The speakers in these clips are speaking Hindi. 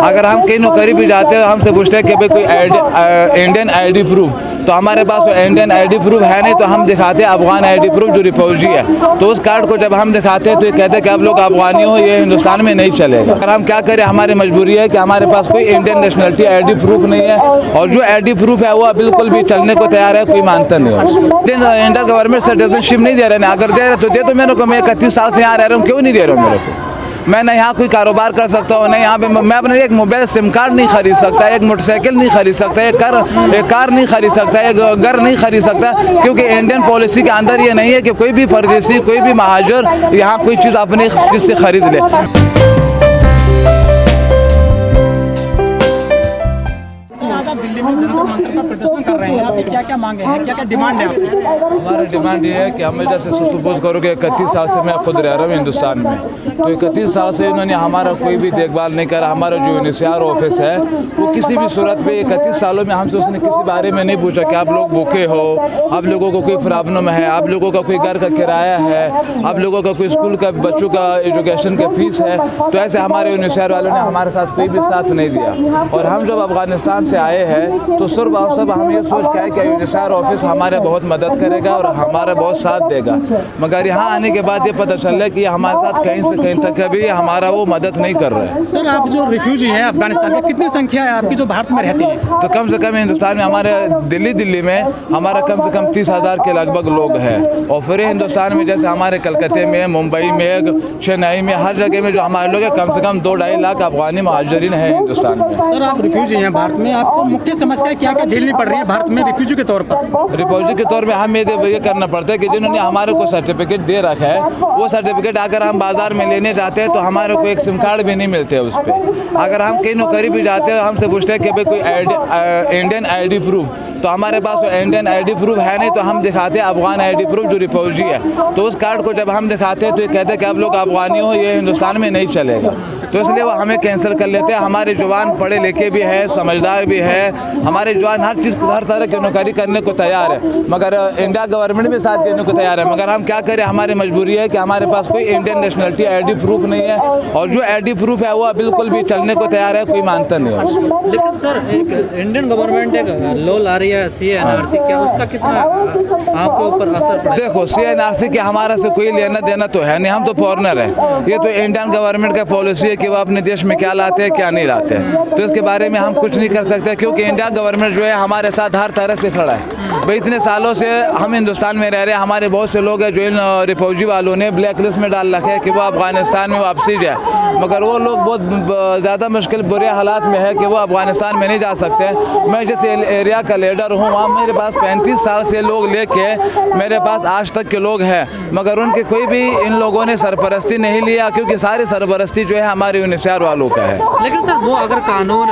अगर हम कहीं नौकरी भी जाते हैं हमसे पूछते हैं कि भाई कोई इंडियन आईडी प्रूफ, तो हमारे पास वो इंडियन आईडी प्रूफ है नहीं, तो हम दिखाते हैं अफगान आईडी प्रूफ जो रिफ्यूजी है। तो उस कार्ड को जब हम दिखाते हैं तो ये कहते हैं कि आप लोग अफगानी हो, ये हिंदुस्तान में नहीं चलेगा। अगर हम क्या करें, हमारी मजबूरी है कि हमारे पास कोई इंडियन नेशनलिटी आईडी प्रूफ नहीं है, और जो आईडी प्रूफ है वो बिल्कुल भी चलने को तैयार है, कोई मानता नहीं है। इंडियन गवर्नमेंट सिटीजनशिप नहीं दे रहे हैं, अगर दे रहे तो दे दो मेरे को, मैं 31 साल से यहाँ रह रहा हूँ, क्यों नहीं दे रहा हूँ मेरे को? मैं ना यहाँ कोई कारोबार कर सकता हूँ, नहीं यहाँ पे मैं अपने एक मोबाइल सिम कार्ड नहीं खरीद सकता, एक मोटरसाइकिल नहीं खरीद सकता, एक कार नहीं खरीद सकता, एक घर नहीं खरीद सकता, क्योंकि इंडियन पॉलिसी के अंदर ये नहीं है कि कोई भी परदेसी, कोई भी महाजर यहाँ कोई चीज़ अपने चीज़ से खरीद ले। दिल्ली में जंतर मंतर पर प्रदर्शन कर रहे हैं, आपकी क्या क्या मांगे हैं, क्या क्या डिमांड है आपकी? हमारी डिमांड ये है कि हमें जैसे सपोज करो कि 31 साल से मैं खुद रह रहा हूँ हिंदुस्तान में, तो 31 साल से इन्होंने हमारा कोई भी देखभाल नहीं करा। हमारा जो यूनिसियार ऑफिस है वो किसी भी सूरत पे 31 सालों में हमसे उसने किसी बारे में नहीं पूछा कि आप लोग भूखे हो, आप लोगों को कोई प्रॉब्लम है, आप लोगों का कोई घर का किराया है, आप लोगों का कोई स्कूल का बच्चों का एजुकेशन का फीस है। तो ऐसे हमारे यूनिसियार वालों ने हमारे साथ कोई भी साथ नहीं दिया। और हम जब अफगानिस्तान से आए हैं तो सिर्फ और सब हम ये सोच के आए कि यूनिसियार ऑफिस हमारे बहुत मदद करेगा और हमारा बहुत साथ देगा, मगर यहाँ आने के बाद ये पता चल कि हमारे साथ कहीं से कहीं तक भी हमारा वो मदद नहीं कर रहा है। सर, आप जो रिफ्यूजी हैं अफगानिस्तान की, कितनी संख्या है आपकी जो भारत में रहती है? तो कम से कम हिंदुस्तान में हमारे दिल्ली में हमारा कम से कम 30,000 के लगभग लोग हैं, और फिर हिंदुस्तान में जैसे हमारे कलकत्ते में, मुंबई में, चेन्नई में, हर जगह में जो हमारे लोग हैं कम से कम 2-2.5 लाख अफगानी महाजरीन हैं हिंदुस्तान में। सर, आप रिफ्यूजी हैं भारत में, आपको मुख्य समस्या क्या क्या झेलनी पड़ रही है भारत में रिफ्यूजी के तौर पर? रिफ्यूजी के तौर में हमें ये करना पड़ता है कि जिन्होंने हमारे को सर्टिफिकेट दे रखा है, वो सर्टिफिकेट अगर हम बाजार में लेने जाते हैं तो हमारे को एक सिम कार्ड भी नहीं मिलते उस पर। अगर हम कहीं नौकरी भी जाते हैं हमसे पूछते हैं कि भाई कोई इंडियन आईडी प्रूफ, तो हमारे पास वो इंडियन आईडी प्रूफ है नहीं, तो हम दिखाते हैं अफगान आईडी प्रूफ जो रिफ्यूजी है। तो उस कार्ड को जब हम दिखाते हैं तो ये कहते हैं कि आप लोग अफगानी हो, ये हिंदुस्तान में नहीं चलेगा। तो इसलिए वो हमें कैंसिल कर लेते हैं। हमारे जवान पढ़े लिखे भी है, समझदार भी है, हमारे जवान हर तरह की नौकरी करने को तैयार है, मगर इंडिया गवर्नमेंट भी साथ देने को तैयार है। मगर हम क्या करें, हमारी मजबूरी है कि हमारे पास कोई इंडियन नेशनलिटी आईडी प्रूफ नहीं है, और जो आईडी प्रूफ है वो बिल्कुल भी चलने को तैयार है, कोई मानता नहीं है। लेकिन सर, एक इंडियन गवर्नमेंट एक लॉ ला रही है CNRC, क्या उसका कितना आपके ऊपर असर पड़ेगा? देखो, CNRC के हमारा से कोई लेना देना तो है नहीं, हम तो फॉरनर है। ये तो इंडियन गवर्नमेंट का पॉलिसी है कि वो अपने देश में क्या लाते हैं क्या नहीं लाते हैं, तो इसके बारे में हम कुछ नहीं कर सकते, क्योंकि इंडियन गवर्नमेंट जो है हमारे साथ हर तरह से खड़ा है। भाई इतने सालों से हम हिंदुस्तान में रह रहे हैं, हमारे बहुत से लोग हैं जो इन रिफ्यूजी वालों ने ब्लैक लिस्ट में डाल रखे हैं कि वो अफगानिस्तान में वापसी जाए, मगर वो लोग बहुत ज़्यादा मुश्किल बुरे हालात में है कि वो अफगानिस्तान में नहीं जा सकते। मैं जिस एरिया का लीडर हूँ वहाँ मेरे पास 35 साल से लोग लेके मेरे पास आज तक के लोग हैं, मगर उनके कोई भी इन लोगों ने सरपरस्ती नहीं लिया, क्योंकि सारी सरपरस्ती जो है हमारे यूनिसियार वालों का है। लेकिन सर, वो अगर कानून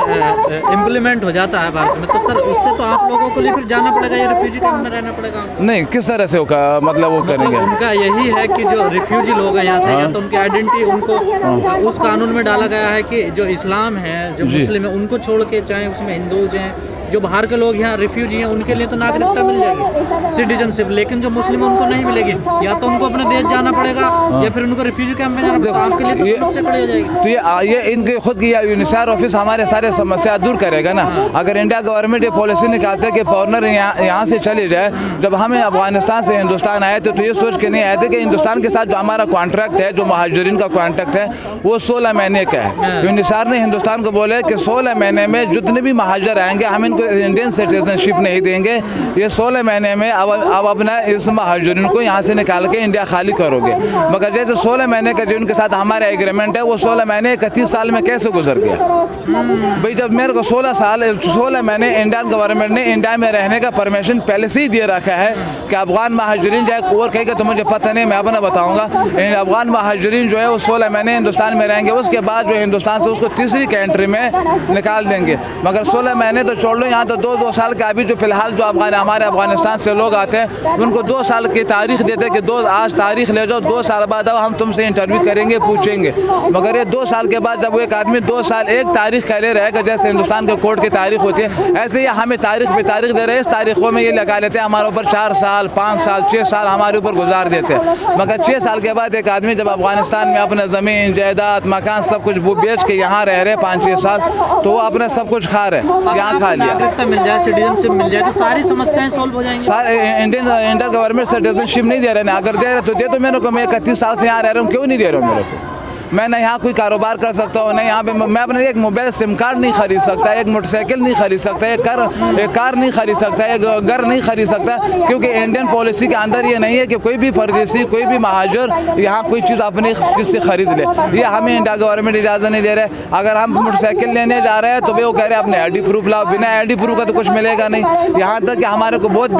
इम्प्लीमेंट हो जाता है भारत में, तो सर उससे तो आप लोगों को लिए फिर जाना पड़ेगा या रिफ्यूजी कैंप में रहना पड़ेगा? नहीं, किस तरह से मतलब वो करेंगे? उनका यही है कि जो रिफ्यूजी लोग हैं यहाँ से, या तो उनकी आइडेंटिटी उनको उस कानून में डाला गया है कि जो इस्लाम है, जो मुस्लिम है, उनको छोड़ के चाहे उसमें हिंदूज हैं, जो बाहर के लोग यहाँ रिफ्यूजी हैं, उनके लिए तो नागरिकता मिल जाएगी, सिटीजनशिप, लेकिन जो मुस्लिम है उनको नहीं मिलेगी। या तो उनको अपने देश जाना पड़ेगा या फिर उनको रिफ्यूजी कैंप में जाना पड़ेगा। आपके लिए तो समस्या खड़ी हो जाएगी। तो ये इनके खुद की यूनिसियार ऑफिस हमारे सारे समस्या दूर करेगा ना। अगर इंडिया गवर्नमेंट ये पॉलिसी निकालते है कि फॉरनर यहाँ से चले जाए, जब हमें अफगानिस्तान से हिंदुस्तान आए थे तो ये सोच के नहीं आए थे कि हिंदुस्तान के साथ जो हमारा कॉन्ट्रैक्ट है, जो महाजरीन का कॉन्ट्रैक्ट है, वो 16 महीने का है। यूनिसियार ने हिंदुस्तान को बोले कि 16 महीने में जितने भी महाजर आएंगे हम इनको इंडियन सिटीजनशिप नहीं देंगे, ये 16 महीने में अब अपना इस महाजरीन को यहाँ से निकाल के इंडिया खाली करोगे। मगर जैसे 16 महीने का जो उनके साथ हमारा एग्रीमेंट है, वो 16 महीने 31 साल में कैसे गुजर गया? भाई जब मेरे को 16 महीने इंडियन गवर्नमेंट ने इंडिया में रहने का परमिशन पहले से ही दे रखा है कि अफगान महाजरीन जाए, और कहेगा तो मुझे पता नहीं, मैं अपना बताऊंगा। अफगान महाजरीन जो है वो 16 महीने हिंदुस्तान में रहेंगे, उसके बाद जो हिंदुस्तान से उसको तीसरी कंट्री में निकाल देंगे। मगर 16 महीने तो छोड़ लो, यहाँ तो 2 साल के अभी जो फिलहाल जो हमारे अफगानिस्तान से लोग आते हैं उनको 2 साल की तारीख देते हैं कि आज तारीख ले जाओ, 2 साल बाद आओ, हम तुमसे इंटरव्यू करेंगे, पूछेंगे। मगर ये 2 साल के बाद जब वो एक आदमी 2 साल एक तारीख के लिए रहेगा, जैसे हिंदुस्तान के कोर्ट की तारीख होती है, ऐसे ही हमें तारीख पे तारीख दे रहे हैं। इस तारीखों में ये लगा लेते हैं हमारे ऊपर 4 साल 5 साल 6 साल हमारे ऊपर गुजार देते हैं। मगर 6 साल के बाद एक आदमी जब अफगानिस्तान में अपने ज़मीन जायदाद मकान सब कुछ वो बेच के यहाँ रह रहे 5-6 साल, तो वो अपने सब कुछ खा रहे, यहाँ खा लिया। नागरिकता मिल जाए, सिटीजनशिप मिल जाए तो सारी समस्याएं सॉल्व हो जाएंगी। सारे इंडियन गवर्नमेंट सिटीजनशिप नहीं दे रहे ना, अगर दे रहे तो दे दो मेरे को। मैं 31 साल से यहाँ रह रहा हूँ, क्यों नहीं दे रहे हो मेरे को? मैं ना यहाँ कोई कारोबार कर सकता हूँ, ना यहाँ पे मैं अपने एक मोबाइल सिम कार्ड नहीं खरीद सकता, एक मोटरसाइकिल नहीं खरीद सकता, एक कार नहीं खरीद सकता, एक घर नहीं खरीद सकता, क्योंकि इंडियन पॉलिसी के अंदर ये नहीं है कि कोई भी परदेसी कोई भी महाजर यहाँ कोई चीज़ अपनी किससे खरीद ले। ये हमें इंडिया गवर्नमेंट इजाज़त नहीं दे रहे। अगर हम मोटरसाइकिल लेने जा रहे हैं तो वो कह रहे हैं अपने ID प्रूफ लाओ, बिना ID प्रूफ का तो कुछ मिलेगा नहीं। यहाँ तक कि हमारे को बहुत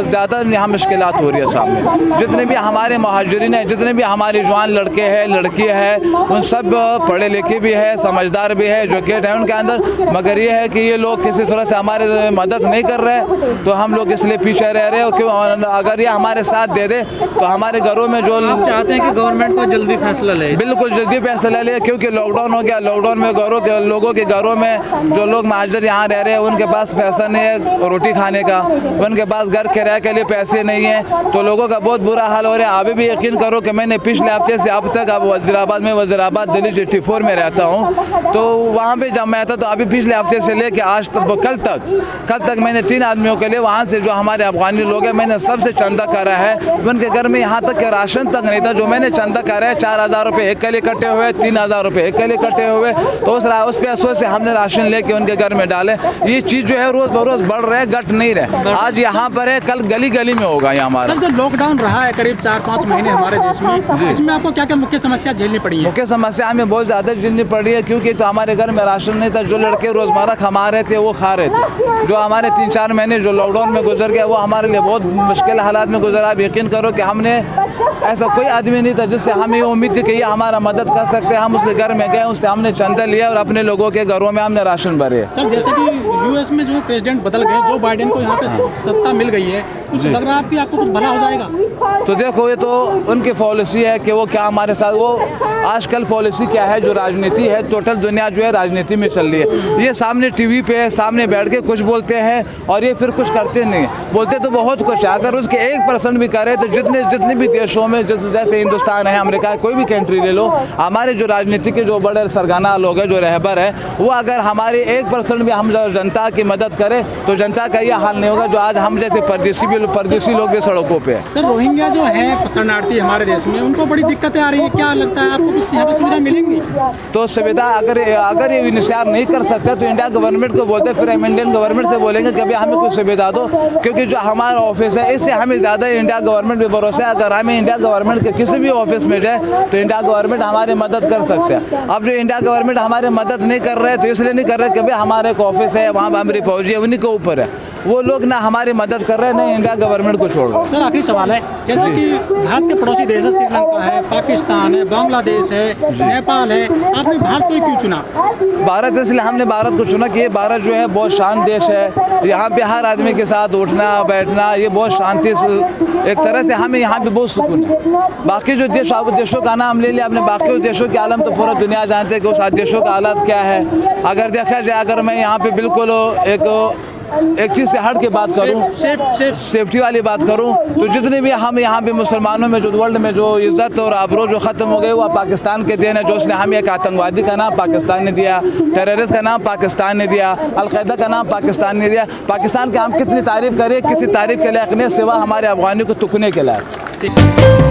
ज़्यादा यहाँ मुश्किलात हो रही है सामने। जितने भी हमारे महाजरीन हैं, जितने भी हमारे जवान लड़के हैं लड़कियाँ हैं, उन सब पढ़े लिखे भी है, समझदार भी है, एजुकेट है उनके अंदर। मगर ये है कि ये लोग किसी तरह से हमारे मदद नहीं कर रहे, तो हम लोग इसलिए पीछे रह रहे हैं। क्यों? अगर ये हमारे साथ दे दे तो हमारे घरों में जो आप चाहते हैं कि गवर्नमेंट को जल्दी फैसला ले, बिल्कुल जल्दी फैसला ले, क्योंकि लॉकडाउन हो गया। लॉकडाउन में लोगों के घरों में जो लोग महाजर यहाँ रह रहे हैं उनके पास पैसा नहीं है रोटी खाने का, उनके पास घर किराए के लिए पैसे नहीं है, तो लोगों का बहुत बुरा हाल हो रहा है। अभी भी यकीन करो कि मैंने पिछले हफ्ते से अब तक अब वज़ीराबाद दिल्ली 84 में रहता हूँ, तो वहाँ पे जब मैं था तो अभी पिछले हफ्ते से लेके आज तक कल तक मैंने 3 आदमियों के लिए वहाँ से जो हमारे अफगानी लोग हैं मैंने सबसे चंदा करा है। उनके घर में यहाँ तक कि राशन तक नहीं था, जो मैंने चंदा करा है 4000 रुपये एक के लिए कटे हुए, 3000 रुपये एक के लिए कटे हुए, तो उस पैसों से हमने राशन लेके उनके घर में डाले। ये चीज़ जो है रोज़ बरोज़ बढ़ रहे, घट नहीं रहे। आज यहाँ पर है, कल गली गली में होगा। यहाँ हमारा सर जो लॉकडाउन रहा है करीब 4-5 महीने हमारे देश में, इसमें आपको क्या क्या मुख्य समस्या झेलनी पड़ी है? मुख्य समस्या हमें बहुत ज़्यादा झेलनी पड़ी है, क्योंकि तो हमारे घर में राशन नहीं था। जो लड़के रोज़मर्रा कमा रहे थे वो खा रहे थे। जो हमारे 3-4 महीने जो लॉकडाउन में गुजर गया वो हमारे लिए बहुत मुश्किल हालात में गुजरा। आप यकीन करो कि हमने ऐसा कोई आदमी नहीं था जिससे हमें ये उम्मीद थी कि ये हमारा मदद कर सकते हैं। हम उसके घर में गए, उससे हमने चंदा लिया और अपने लोगों के घरों में हमने राशन भरे। सर जैसे कि यूएस में जो प्रेसिडेंट बदल गए, जो बाइडेन को यहाँ पे सत्ता मिल गई है, कुछ लग रहा है कि आपको कुछ भला हो जाएगा? तो देखो ये तो उनकी पॉलिसी है कि वो क्या हमारे साथ, वो आजकल पॉलिसी क्या है, जो राजनीति है, टोटल दुनिया जो है राजनीति में चल रही है। ये सामने टीवी पे सामने बैठ के कुछ बोलते हैं और ये फिर कुछ करते नहीं। बोलते तो बहुत कुछ है, अगर उसके 1% भी करे तो जितने भी देशों में जैसे हिंदुस्तान है, अमेरिका, कोई भी कंट्री ले लो, हमारे जो राजनीति के जो बड़े सरगना लोग हैं, जो रहबर है, वो अगर हमारे 1% भी हम जनता की मदद करें तो जनता का ये हाल नहीं होगा जो आज हम जैसे परदेसी लोग भी सड़कों पे। सर रोहिंग्या जो है शरणार्थी हमारे देश में, उनको बड़ी दिक्कतें आ रही है, क्या लगता है आपको कुछ यहाँ पे सुविधा मिलेंगी? तो सुविधा अगर ये इंतजार नहीं कर सकता तो इंडिया गवर्नमेंट को बोलते, फिर हम इंडियन गवर्नमेंट से बोलेंगे कि अभी हमें कुछ सुविधा दो, क्योंकि जो हमारा ऑफिस है इससे हमें ज़्यादा इंडिया गवर्नमेंट पे भरोसा है। अगर हमें इंडिया गवर्नमेंट के किसी भी ऑफिस में जाए तो इंडिया गवर्नमेंट हमारी मदद कर सकते हैं। अब जो इंडिया गवर्नमेंट हमारी मदद नहीं कर रहे तो इसलिए नहीं कर रहे कि भाई हमारे एक ऑफिस है, वहाँ पर हमारी फौजी है, उन्हीं के ऊपर है। वो लोग ना हमारी मदद कर रहे हैं, ना इंडिया गवर्नमेंट को छोड़ रहे। सर आखिरी सवाल है, जैसे कि भारत के पड़ोसी देश है, श्रीलंका है, पाकिस्तान है, बांग्लादेश है, नेपाल है, आपने भारत को क्यों चुना? भारत इसलिए हमने भारत को चुना कि ये भारत जो है बहुत शांत देश है। यहाँ पे हर आदमी के साथ उठना बैठना ये बहुत शांति से, एक तरह से हमें यहाँ पे बहुत सुकून है। बाकी जो देशों का नाम ले लिया आपने, बाकी देशों के आलम तो पूरा दुनिया जानते हैं कि उस देशों का हालत क्या है। अगर देखा जाए, अगर मैं यहाँ पे बिल्कुल एक चीज़ से हट के बात करूं, सेफ्टी वाली बात करूं, तो जितने भी हम यहाँ पे मुसलमानों में जो वर्ल्ड में जो इज़्ज़त और आबरू जो ख़त्म हो गई वो पाकिस्तान के देन है। जो उसने हमें एक आतंकवादी का नाम पाकिस्तान ने दिया, टेररिस्ट का नाम पाकिस्तान ने दिया, अलकायदा का नाम पाकिस्तान ने दिया। पाकिस्तान की हम कितनी तारीफ़ करें, किसी तारीफ़ के लायक नहीं सिवा हमारे अफगानी को तुकने के लायक।